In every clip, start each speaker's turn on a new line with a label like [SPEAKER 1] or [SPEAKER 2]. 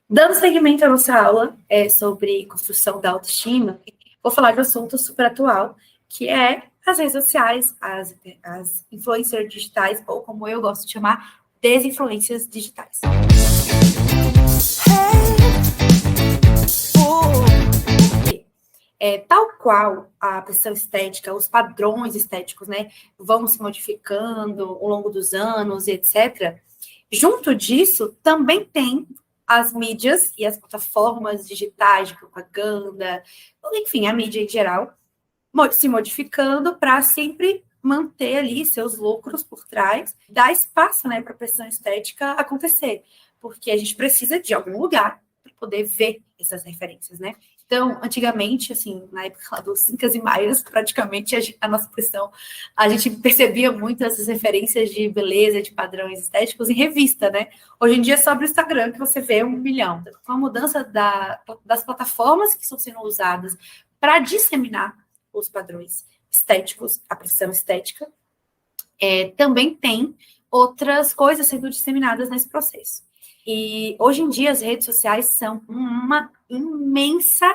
[SPEAKER 1] Dando seguimento à nossa aula sobre construção da autoestima, vou falar de um assunto super atual, que é as redes sociais, as influencers digitais, ou como eu gosto de chamar, desinfluências digitais. Tal qual a pressão estética, os padrões estéticos, né, vão se modificando ao longo dos anos, etc. Junto disso, também tem as mídias e as plataformas digitais de propaganda, enfim, a mídia em geral, se modificando para sempre manter ali seus lucros por trás, dar espaço, né, para a pressão estética acontecer, porque a gente precisa de algum lugar para poder ver essas referências, né? Então, antigamente, assim, na época dos Incas e Maias, praticamente a nossa pressão, a gente percebia muito essas referências de beleza, de padrões estéticos em revista, né? Hoje em dia é só no Instagram que você vê 1 milhão. Com a mudança das plataformas que estão sendo usadas para disseminar os padrões estéticos, a pressão estética, também tem outras coisas sendo disseminadas nesse processo. E hoje em dia as redes sociais são uma imensa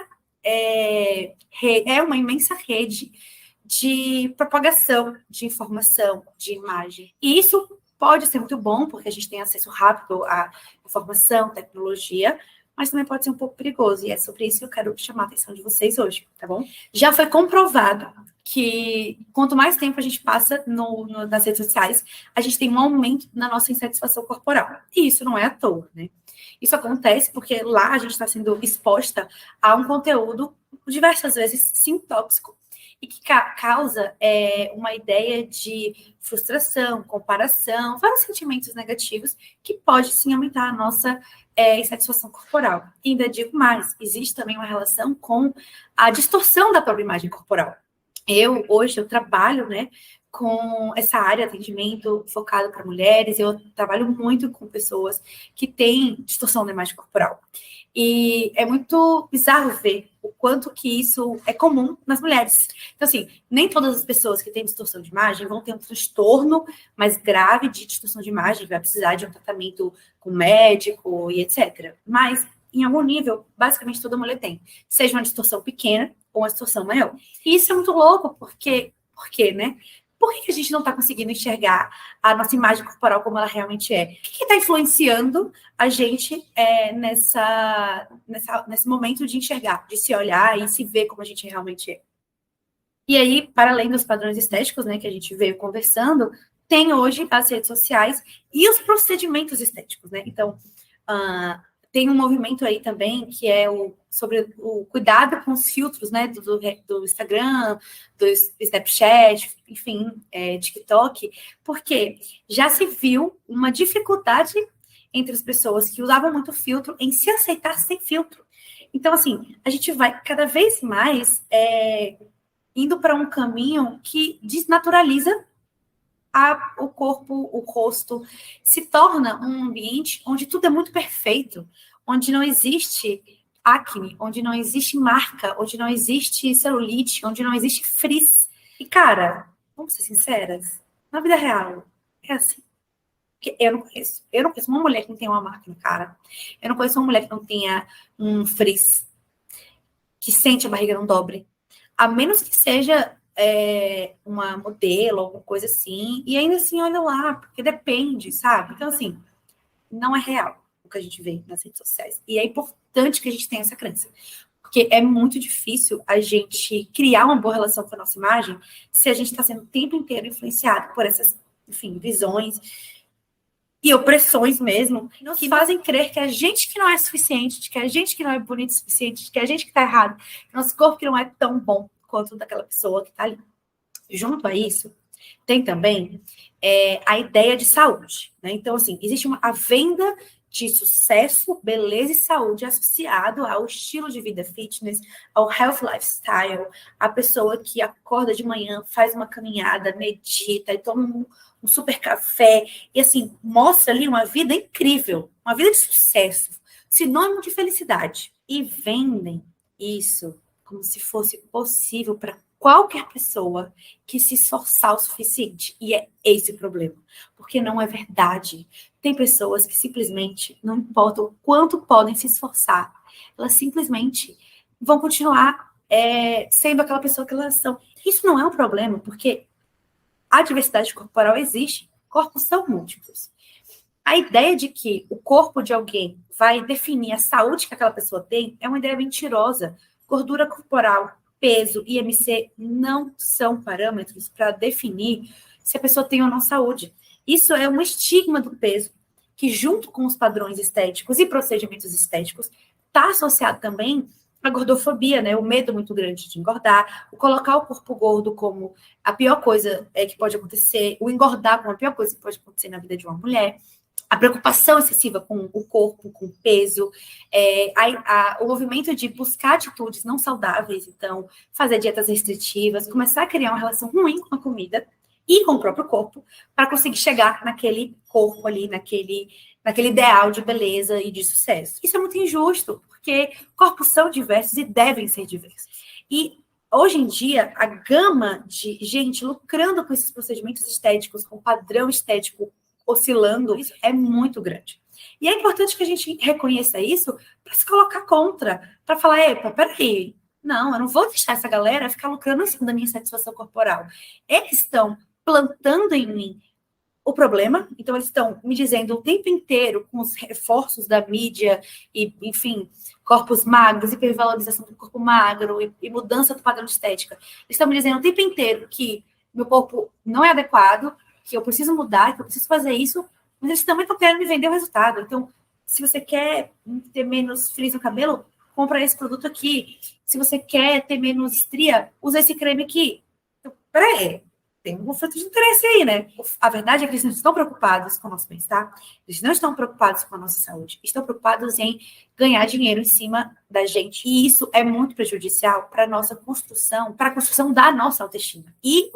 [SPEAKER 1] uma imensa rede de propagação de informação, de imagem. E isso pode ser muito bom, porque a gente tem acesso rápido à informação, tecnologia, mas também pode ser um pouco perigoso. E é sobre isso que eu quero chamar a atenção de vocês hoje, tá bom? Já foi comprovado que quanto mais tempo a gente passa nas redes sociais, a gente tem um aumento na nossa insatisfação corporal. E isso não é à toa, né? Isso acontece porque lá a gente está sendo exposta a um conteúdo diversas vezes sim tóxico e que causa uma ideia de frustração, comparação, vários sentimentos negativos que pode sim aumentar a nossa insatisfação corporal. E ainda digo mais, existe também uma relação com a distorção da própria imagem corporal. Hoje eu trabalho, né, com essa área de atendimento focado para mulheres, eu trabalho muito com pessoas que têm distorção da imagem corporal. E é muito bizarro ver o quanto que isso é comum nas mulheres. Então, assim, nem todas as pessoas que têm distorção de imagem vão ter um transtorno mais grave de distorção de imagem, vai precisar de um tratamento com médico e etc. Mas, em algum nível, basicamente toda mulher tem. Seja uma distorção pequena ou uma distorção maior. E isso é muito louco, porque, né? Por que a gente não está conseguindo enxergar a nossa imagem corporal como ela realmente é? O que está influenciando a gente nesse momento de enxergar, de se olhar e se ver como a gente realmente é? E aí, para além dos padrões estéticos, né, que a gente veio conversando, tem hoje as redes sociais e os procedimentos estéticos, né? Então, tem um movimento aí também que é sobre o cuidado com os filtros, né, do Instagram, do Snapchat, enfim, TikTok, porque já se viu uma dificuldade entre as pessoas que usavam muito filtro em se aceitar sem filtro. Então, assim, a gente vai cada vez mais indo para um caminho que desnaturaliza o corpo, o rosto, se torna um ambiente onde tudo é muito perfeito, onde não existe acne, onde não existe marca, onde não existe celulite, onde não existe frizz. E, cara, vamos ser sinceras, na vida real, é assim. Porque eu não conheço. Eu não conheço uma mulher que não tenha uma marca no cara. Eu não conheço uma mulher que não tenha um frizz, que sente a barriga não dobre. A menos que seja uma modelo, alguma coisa assim, e ainda assim, olha lá, porque depende, sabe? Então, assim, não é real o que a gente vê nas redes sociais. E é importante que a gente tenha essa crença. Porque é muito difícil a gente criar uma boa relação com a nossa imagem se a gente está sendo o tempo inteiro influenciado por essas, enfim, visões e opressões mesmo, que fazem crer que a gente que não é suficiente, que a gente que não é bonito o suficiente, que a gente que está errado, que nosso corpo que não é tão bom quanto daquela pessoa que está ali. Junto a isso, tem também a ideia de saúde, né? Então, assim, existe a venda de sucesso, beleza e saúde associado ao estilo de vida fitness, ao health lifestyle, a pessoa que acorda de manhã, faz uma caminhada, medita e toma um super café, e assim, mostra ali uma vida incrível, uma vida de sucesso, sinônimo de felicidade. E vendem isso como se fosse possível para qualquer pessoa que se esforçar o suficiente. E é esse o problema. Porque não é verdade. Tem pessoas que simplesmente, não importa o quanto podem se esforçar, elas simplesmente vão continuar sendo aquela pessoa que elas são. Isso não é um problema, porque a diversidade corporal existe, corpos são múltiplos. A ideia de que o corpo de alguém vai definir a saúde que aquela pessoa tem é uma ideia mentirosa. Gordura corporal, peso, IMC não são parâmetros para definir se a pessoa tem ou não saúde. Isso é um estigma do peso, que junto com os padrões estéticos e procedimentos estéticos, está associado também à gordofobia, né? O medo muito grande de engordar, o colocar o corpo gordo como a pior coisa que pode acontecer, o engordar como a pior coisa que pode acontecer na vida de uma mulher, a preocupação excessiva com o corpo, com o peso, o movimento de buscar atitudes não saudáveis, então, fazer dietas restritivas, começar a criar uma relação ruim com a comida e com o próprio corpo, para conseguir chegar naquele corpo ali, naquele ideal de beleza e de sucesso. Isso é muito injusto, porque corpos são diversos e devem ser diversos. E hoje em dia, a gama de gente lucrando com esses procedimentos estéticos, com padrão estético oscilando, isso é muito grande. E é importante que a gente reconheça isso para se colocar contra, para falar, epa, peraí, não, eu não vou deixar essa galera ficar lucrando em cima da minha satisfação corporal. Eles estão plantando em mim o problema, então eles estão me dizendo o tempo inteiro, com os reforços da mídia, e, enfim, corpos magros, hipervalorização do corpo magro e mudança do padrão de estética. Eles estão me dizendo o tempo inteiro que meu corpo não é adequado, que eu preciso mudar, que eu preciso fazer isso, mas eles também estão querendo me vender o resultado. Então, se você quer ter menos frizz no cabelo, compra esse produto aqui. Se você quer ter menos estria, usa esse creme aqui. Então, peraí, tem um conflito de interesse aí, né? A verdade é que eles não estão preocupados com o nosso bem-estar, eles não estão preocupados com a nossa saúde, estão preocupados em ganhar dinheiro em cima da gente. E isso é muito prejudicial para a nossa construção, para a construção da nossa autoestima. E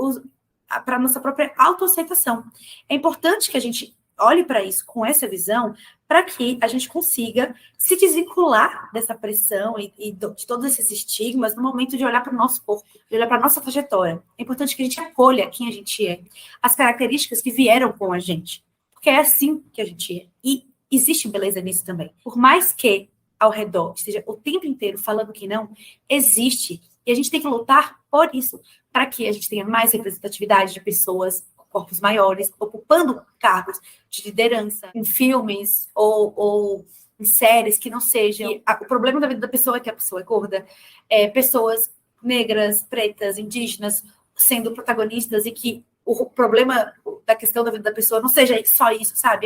[SPEAKER 1] para a nossa própria autoaceitação. É importante que a gente olhe para isso com essa visão, para que a gente consiga se desvincular dessa pressão e de todos esses estigmas no momento de olhar para o nosso corpo, de olhar para a nossa trajetória. É importante que a gente acolha quem a gente é, as características que vieram com a gente, porque é assim que a gente é. E existe beleza nisso também. Por mais que ao redor esteja o tempo inteiro falando que não, existe. E a gente tem que lutar por isso, para que a gente tenha mais representatividade de pessoas com corpos maiores, ocupando cargos de liderança em filmes ou em séries que não sejam. O problema da vida da pessoa é que a pessoa é gorda, pessoas negras, pretas, indígenas sendo protagonistas, e que o problema da questão da vida da pessoa não seja só isso, sabe?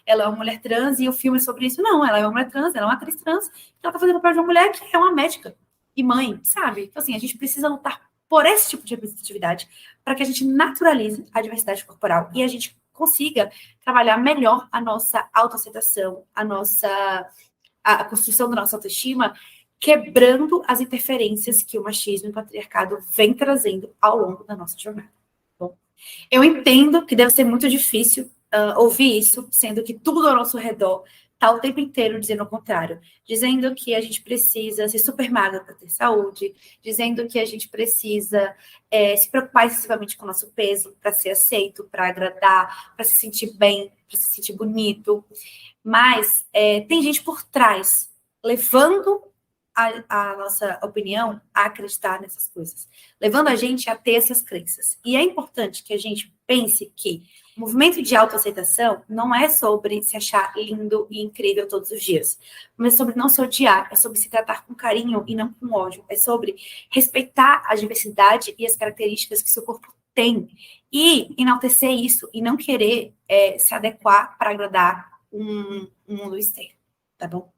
[SPEAKER 1] Ela é uma mulher trans e o filme é sobre isso. Não, ela é uma mulher trans, ela é uma atriz trans, e ela tá fazendo o papel de uma mulher que é uma médica e mãe, sabe? Então, assim, a gente precisa lutar por esse tipo de representatividade para que a gente naturalize a diversidade corporal e a gente consiga trabalhar melhor a nossa autoaceitação, a construção da nossa autoestima, quebrando as interferências que o machismo e o patriarcado vem trazendo ao longo da nossa jornada. Bom, eu entendo que deve ser muito difícil ouvir isso, sendo que tudo ao nosso redor está o tempo inteiro dizendo o contrário, dizendo que a gente precisa ser super magra para ter saúde, dizendo que a gente precisa se preocupar excessivamente com o nosso peso para ser aceito, para agradar, para se sentir bem, para se sentir bonito. Mas tem gente por trás, levando a nossa opinião a acreditar nessas coisas, levando a gente a ter essas crenças. E é importante que a gente pense que o movimento de autoaceitação não é sobre se achar lindo e incrível todos os dias, mas é sobre não se odiar, é sobre se tratar com carinho e não com ódio, é sobre respeitar a diversidade e as características que seu corpo tem e enaltecer isso e não querer se adequar para agradar um mundo externo, tá bom?